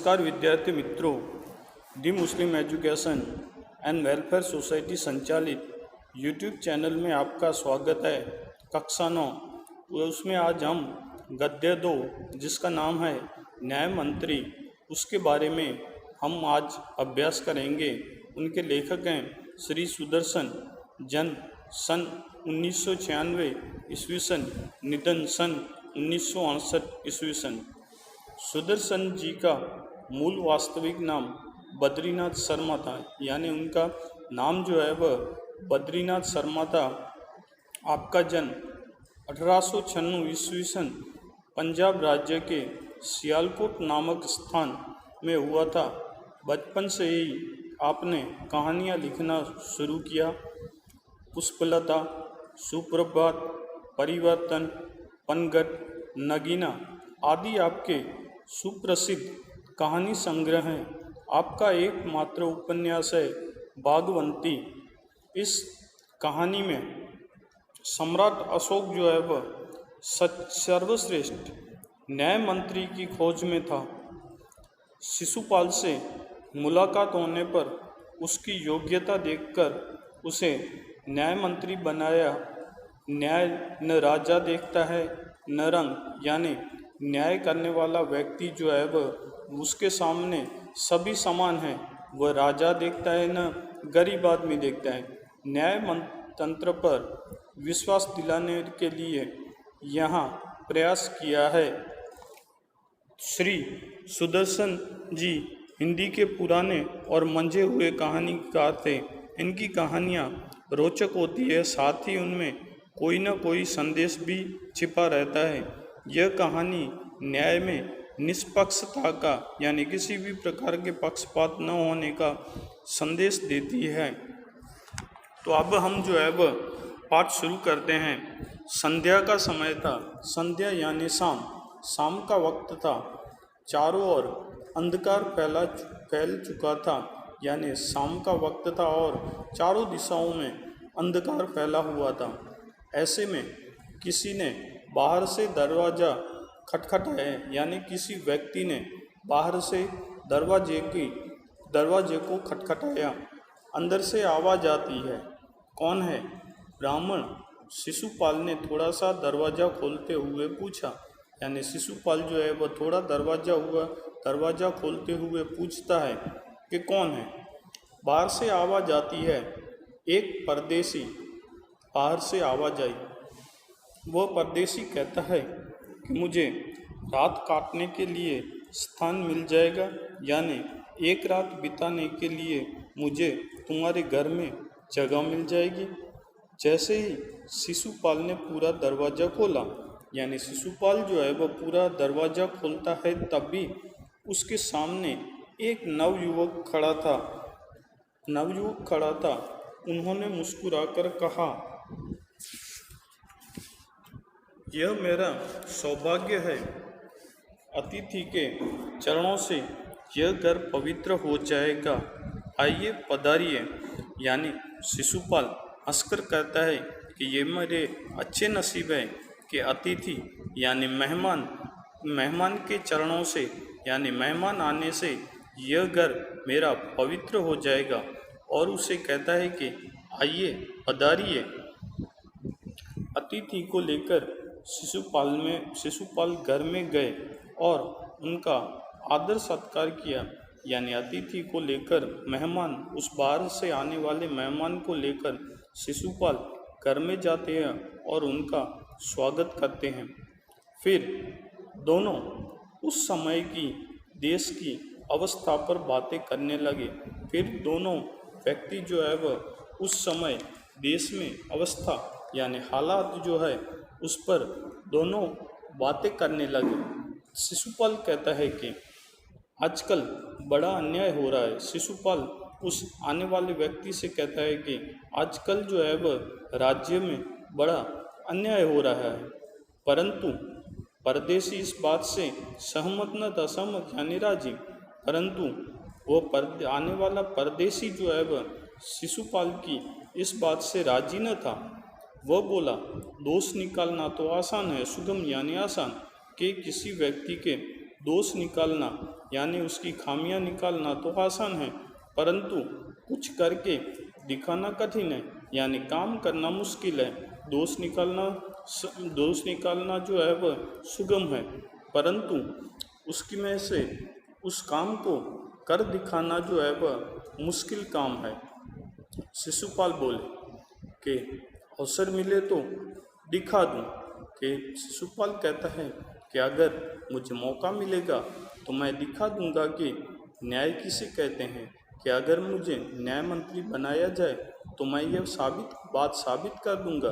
नमस्कार विद्यार्थी मित्रों, दी मुस्लिम एजुकेशन एंड वेलफेयर सोसाइटी संचालित यूट्यूब चैनल में आपका स्वागत है। कक्षा 9 उसमें आज हम गद्य 2 जिसका नाम है न्याय मंत्री, उसके बारे में हम आज अभ्यास करेंगे। उनके लेखक हैं श्री सुदर्शन, जन्म सन 1996 ईस्वी सन, निधन सन 1968 ईस्वी सन। सुदर्शन जी का मूल वास्तविक नाम बद्रीनाथ शर्मा था, यानी उनका नाम जो है वह बद्रीनाथ शर्मा था। आपका जन्म 1896 ईस्वी सन पंजाब राज्य के सियालकोट नामक स्थान में हुआ था। बचपन से ही आपने कहानियाँ लिखना शुरू किया। पुष्पलता, सुप्रभात, परिवर्तन, पनघट, नगीना आदि आपके सुप्रसिद्ध कहानी संग्रह हैं। आपका एकमात्र उपन्यास है बागवंती। इस कहानी में सम्राट अशोक जो है वह सर्वश्रेष्ठ न्याय मंत्री की खोज में था। शिशुपाल से मुलाकात होने पर उसकी योग्यता देखकर उसे न्याय मंत्री बनाया। न्याय न राजा देखता है न रंग, यानी न्याय करने वाला व्यक्ति जो है वह उसके सामने सभी समान हैं। वह राजा देखता है न गरीब आदमी देखता है। न्याय तंत्र पर विश्वास दिलाने के लिए यहाँ प्रयास किया है। श्री सुदर्शन जी हिंदी के पुराने और मंझे हुए कहानीकार थे। इनकी कहानियाँ रोचक होती है, साथ ही उनमें कोई न कोई संदेश भी छिपा रहता है। यह कहानी न्याय में निष्पक्षता का, यानी किसी भी प्रकार के पक्षपात न होने का संदेश देती है। तो अब हम जो है वह पाठ शुरू करते हैं। संध्या का समय था। संध्या यानी शाम का वक्त था। चारों ओर अंधकार फैल चुका था, यानी शाम का वक्त था और चारों दिशाओं में अंधकार फैला हुआ था। ऐसे में किसी ने बाहर से दरवाज़ा खटखटाया, यानी किसी व्यक्ति ने बाहर से दरवाजे को खटखटाया। अंदर से आवाज़ आती है, कौन है? ब्राह्मण शिशुपाल ने थोड़ा सा दरवाज़ा खोलते हुए पूछा। यानी शिशुपाल जो है वह थोड़ा दरवाज़ा खोलते हुए पूछता है कि कौन है? बाहर से आवाज़ आती है, एक परदेसी। बाहर से आवाज़ आई। वह परदेसी कहता है कि मुझे रात काटने के लिए स्थान मिल जाएगा, यानी एक रात बिताने के लिए मुझे तुम्हारे घर में जगह मिल जाएगी। जैसे ही शिशुपाल ने पूरा दरवाज़ा खोला, यानी शिशुपाल जो है वह पूरा दरवाज़ा खोलता है, तभी उसके सामने एक नवयुवक खड़ा था। उन्होंने मुस्कुराकर कहा, यह मेरा सौभाग्य है। अतिथि के चरणों से यह घर पवित्र हो जाएगा। आइए पधारिए। यानी शिशुपाल हंसकर कहता है कि ये मेरे अच्छे नसीब है कि अतिथि यानी मेहमान के चरणों से, यानी मेहमान आने से यह घर मेरा पवित्र हो जाएगा। और उसे कहता है कि आइए पधारिए। अतिथि को लेकर शिशुपाल घर में गए और उनका आदर सत्कार किया। यानी अतिथि को लेकर उस बाहर से आने वाले मेहमान को लेकर शिशुपाल घर में जाते हैं और उनका स्वागत करते हैं। फिर दोनों उस समय की देश की अवस्था पर बातें करने लगे। फिर दोनों व्यक्ति जो है वह उस समय देश में अवस्था यानी हालात जो है उस पर दोनों बातें करने लगे। शिशुपाल कहता है कि आजकल बड़ा अन्याय हो रहा है। शिशुपाल उस आने वाले व्यक्ति से कहता है कि आजकल जो है वह राज्य में बड़ा अन्याय हो रहा है, परंतु परदेसी इस बात से सहमत न था, असहमत यानी राजी। परंतु वो आने वाला परदेसी जो है वह शिशुपाल की इस बात से राजी न था। वह बोला, दोष निकालना तो आसान है, सुगम यानी आसान, कि किसी व्यक्ति के दोष निकालना यानी उसकी खामियां निकालना तो आसान है, परंतु कुछ करके दिखाना कठिन है, यानी काम करना मुश्किल है। दोष निकालना जो है वह सुगम है, परंतु उसकी में से उस काम को कर दिखाना जो है वह मुश्किल काम है। शिशुपाल बोले कि अवसर मिले तो दिखा दूं। कि शिशुपाल कहता है कि अगर मुझे मौका मिलेगा तो मैं दिखा दूंगा कि न्याय किसे कहते हैं, कि अगर मुझे न्याय मंत्री बनाया जाए तो मैं यह बात साबित कर दूंगा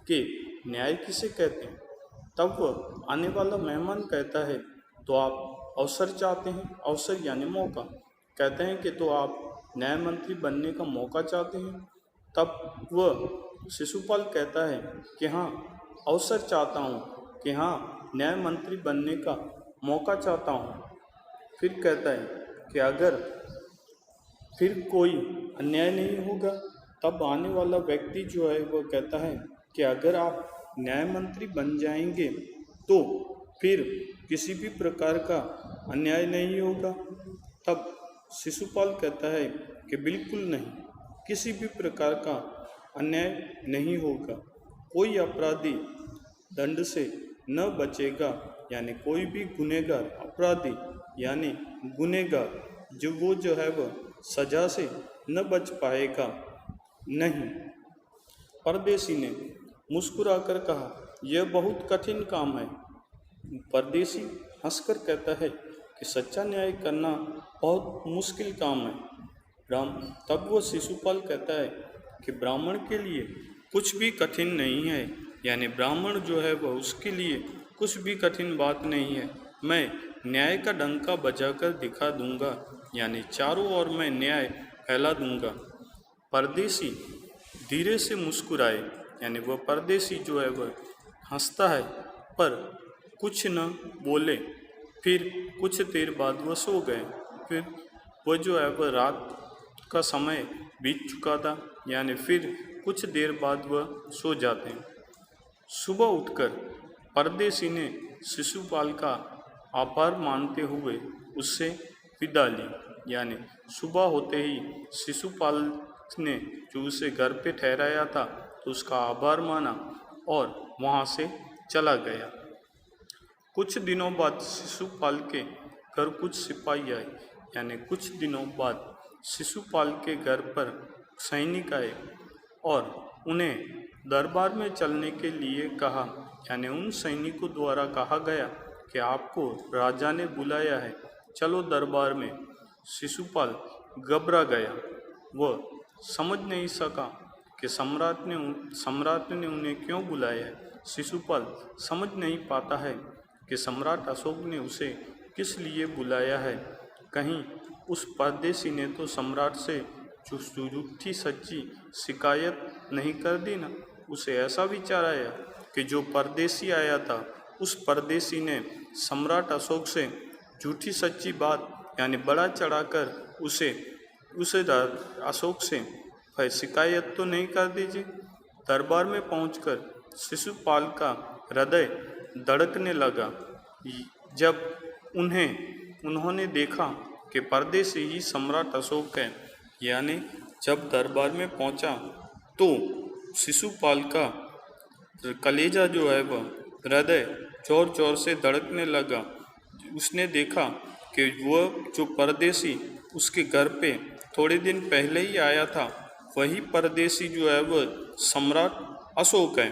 कि न्याय किसे कहते हैं। तब वह आने वाला मेहमान कहता है, तो आप अवसर चाहते हैं, अवसर यानी मौका। कहते हैं कि तो आप न्याय मंत्री बनने का मौका चाहते हैं। तब वह शिशुपाल कहता है कि हाँ, अवसर चाहता हूँ, कि हाँ, न्याय मंत्री बनने का मौका चाहता हूँ। फिर कहता है कि अगर फिर कोई अन्याय नहीं होगा। तब आने वाला व्यक्ति जो है वह कहता है कि अगर आप न्याय मंत्री बन जाएंगे तो फिर किसी भी प्रकार का अन्याय नहीं होगा। तब शिशुपाल कहता है कि बिल्कुल नहीं, किसी भी प्रकार का अन्याय नहीं होगा। कोई अपराधी दंड से न बचेगा, यानी कोई भी गुनहगार अपराधी यानी गुनहगार जो है वह सजा से न बच पाएगा। नहीं। परदेसी ने मुस्कुराकर कहा, यह बहुत कठिन काम है। परदेसी हंसकर कहता है कि सच्चा न्याय करना बहुत मुश्किल काम है। तब वो शिशुपाल कहता है कि ब्राह्मण के लिए कुछ भी कठिन नहीं है, यानी ब्राह्मण जो है वह उसके लिए कुछ भी कठिन बात नहीं है। मैं न्याय का डंका बजाकर दिखा दूंगा, यानी चारों ओर मैं न्याय फैला दूंगा। परदेसी धीरे से मुस्कुराए, यानी वह परदेसी जो है वह हंसता है पर कुछ न बोले। फिर कुछ देर बाद वह सो गए। फिर वह जो है वह रात का समय बीत चुका था, यानी फिर कुछ देर बाद वह सो जाते हैं। सुबह उठकर परदेसी ने शिशुपाल का आभार मानते हुए उससे विदा ली, यानी सुबह होते ही शिशुपाल ने जो उसे घर पे ठहराया था तो उसका आभार माना और वहाँ से चला गया। कुछ दिनों बाद शिशुपाल के घर कुछ सिपाही आए, यानी कुछ दिनों बाद शिशुपाल के घर पर सैनिक आए और उन्हें दरबार में चलने के लिए कहा, यानी उन सैनिकों द्वारा कहा गया कि आपको राजा ने बुलाया है, चलो दरबार में। शिशुपाल घबरा गया। वह समझ नहीं सका कि सम्राट ने उन्हें क्यों बुलाया है। शिशुपाल समझ नहीं पाता है कि सम्राट अशोक ने उसे किस लिए बुलाया है। कहीं उस परदेसी ने तो सम्राट से झूठी सच्ची शिकायत नहीं कर दी ना। उसे ऐसा विचार आया कि जो परदेसी आया था उस परदेसी ने सम्राट अशोक से झूठी सच्ची बात यानी बड़ा चढ़ाकर उसे अशोक से शिकायत तो नहीं कर दीजिए। दरबार में पहुंचकर शिशुपाल का हृदय धड़कने लगा। जब उन्होंने देखा कि परदेसी ही सम्राट अशोक है, यानी जब दरबार में पहुंचा तो शिशुपाल का कलेजा जो है वह हृदय जोर जोर से धड़कने लगा। उसने देखा कि वह जो परदेसी उसके घर पे थोड़े दिन पहले ही आया था वही परदेसी जो है वह सम्राट अशोक है।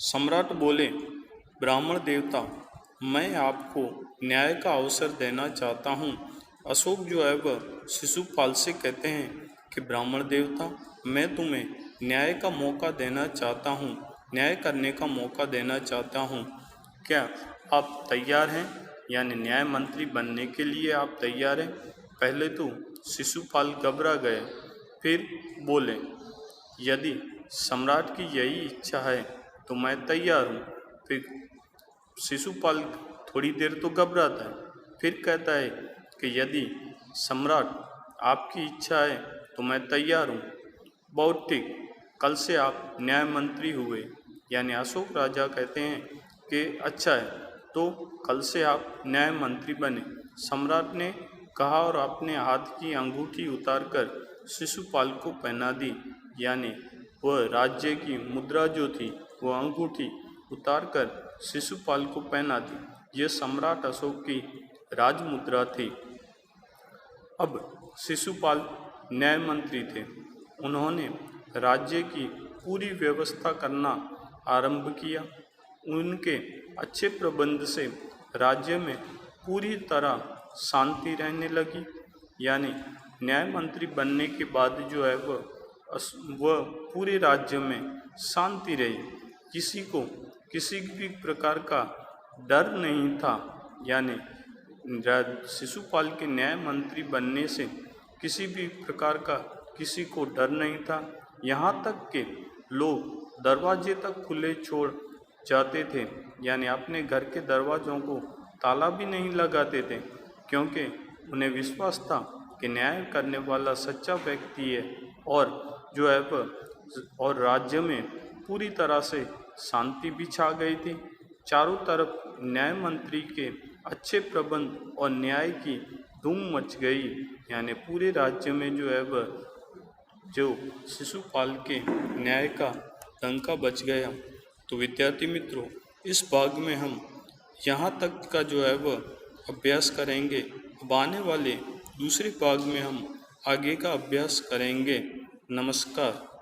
सम्राट बोले, ब्राह्मण देवता, मैं आपको न्याय का अवसर देना चाहता हूँ। अशोक जो है वह शिशुपाल से कहते हैं कि ब्राह्मण देवता, मैं तुम्हें न्याय का मौका देना चाहता हूँ, न्याय करने का मौका देना चाहता हूँ। क्या आप तैयार हैं? यानी न्याय मंत्री बनने के लिए आप तैयार हैं? पहले तो शिशुपाल घबरा गए, फिर बोले, यदि सम्राट की यही इच्छा है तो मैं तैयार हूँ। फिर शिशुपाल थोड़ी देर तो घबराता है, फिर कहता है कि यदि सम्राट आपकी इच्छा है तो मैं तैयार हूँ। बहुत ठीक, कल से आप न्याय मंत्री हुए। यानी अशोक राजा कहते हैं कि अच्छा है, तो कल से आप न्याय मंत्री बने। सम्राट ने कहा और अपने हाथ की अंगूठी उतारकर शिशुपाल को पहना दी, यानी वह राज्य की मुद्रा जो थी वह अंगूठी उतारकर शिशुपाल को पहना दी। यह सम्राट अशोक की राजमुद्रा थी। अब शिशुपाल न्याय मंत्री थे। उन्होंने राज्य की पूरी व्यवस्था करना आरंभ किया। उनके अच्छे प्रबंध से राज्य में पूरी तरह शांति रहने लगी, यानी न्याय मंत्री बनने के बाद जो है वह पूरे राज्य में शांति रही। किसी को किसी भी प्रकार का डर नहीं था, यानी शिशुपाल के न्याय मंत्री बनने से किसी भी प्रकार का किसी को डर नहीं था। यहाँ तक के लोग दरवाजे तक खुले छोड़ जाते थे, यानी अपने घर के दरवाज़ों को ताला भी नहीं लगाते थे, क्योंकि उन्हें विश्वास था कि न्याय करने वाला सच्चा व्यक्ति है। और जो है और राज्य में पूरी तरह से शांति भी छा गई थी। चारों तरफ न्याय मंत्री के अच्छे प्रबंध और न्याय की धूम मच गई, यानी पूरे राज्य में जो है जो शिशुपाल के न्याय का डंका बज गया। तो विद्यार्थी मित्रों, इस भाग में हम यहाँ तक का जो है अभ्यास करेंगे। अब आने वाले दूसरे भाग में हम आगे का अभ्यास करेंगे। नमस्कार।